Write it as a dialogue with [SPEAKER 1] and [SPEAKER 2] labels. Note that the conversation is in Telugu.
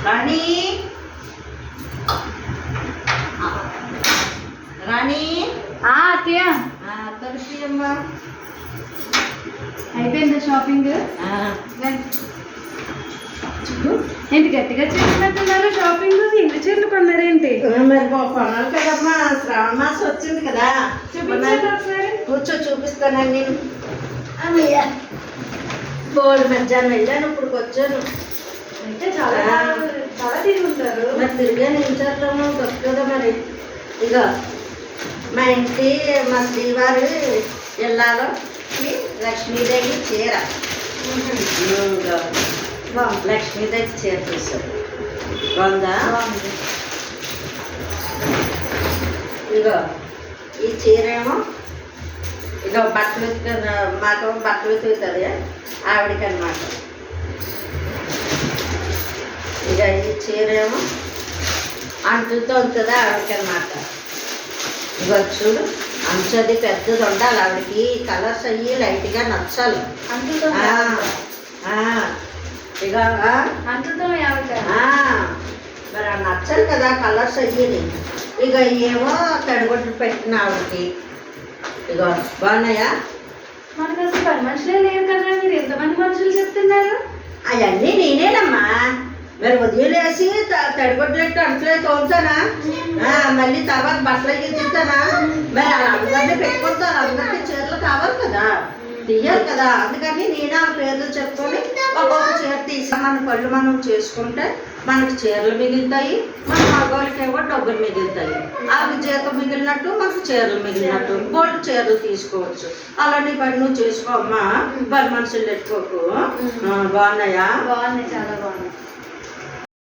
[SPEAKER 1] రాణి రాణి
[SPEAKER 2] అత్తయ్య
[SPEAKER 1] తలుపు అమ్మా.
[SPEAKER 2] అయిపోయిందా షాపింగ్? ఏంటి గట్టిగా చేసినట్టున్నారు షాపింగ్? ఎన్ని చీరలు కొన్నారేంటి?
[SPEAKER 1] మరి కొనాలి కదమ్మా, శ్రావణ మాసం వచ్చింది కదా.
[SPEAKER 2] చూపించండి ఒకసారి.
[SPEAKER 1] కూర్చో చూపిస్తానండి. బోర్డు మధ్యాహ్నం వెళ్ళాను, ఇప్పుడు వచ్చాను.
[SPEAKER 2] అయితే చాలా చాలా తిరుగుతారు.
[SPEAKER 1] మరి తిరిగాను ఇంచర్లోనూ కదా. మరి ఇక మా ఇంటి మా శ్రీవారి ఇళ్ళలో లక్ష్మీదేవి చీర, లక్ష్మీదేవి చీర తీసారు. బాగుందా? ఇగో ఈ చీర ఏమో ఇక బట్టలు మాకు బట్టలు ఉతుకుతుంది ఆవిడకి అన్నమాట. ఇక ఈ చీర ఏమో అంటుతో ఉంటుంది ఆవిడకి అన్నమాట. ఇక చూడు, అంచది పెద్దది ఉండాలి ఆవిడకి. కలర్స్ అయ్యి లైట్గా నచ్చాలి.
[SPEAKER 2] అంటుతో
[SPEAKER 1] ఇక
[SPEAKER 2] అంటుతో
[SPEAKER 1] మరి నచ్చాలి కదా కలర్స్ అయ్యి. ఇక ఏమో తడిగొడ్లు పెట్టిన ఆవిడకి. ఇక బాగున్నాయా?
[SPEAKER 2] మనకు అసలు పని మనుషులే లేరు కదా, మీరు ఎంతమంది మనుషులు చెప్తున్నారు?
[SPEAKER 1] అవన్నీ నేనేనమ్మా. మరి ఉదయం లేసి తడిగొడ్లెట్టు అంటలే తోముతానా, మళ్ళీ తర్వాత బట్టలు ఎత్తుతానా, మరి అందరినీ పెట్టుకుంటాను. అందరికీ చీరలు కావాలి కదా, తీయాలి కదా. అందుకని నేను ఆ పేర్లు చెప్పుకొని ఒక్కొక్క చీర తీసి మన పళ్ళు మనం చేసుకుంటే మనకు చీరలు మిగులుతాయి, మన మగవాళ్ళకేమో డబ్బులు మిగులుతాయి. ఆమె జీతం మిగిలినట్టు మనకు చీరలు మిగిలినట్టు గోల్డ్ చీరలు తీసుకోవచ్చు. అలాంటి పని నువ్వు చేసుకోమ్మా, పని మనుషులు పెట్టుకోకు. బాగున్నాయా?
[SPEAKER 2] బాగున్నాయి, చాలా బాగున్నాయి.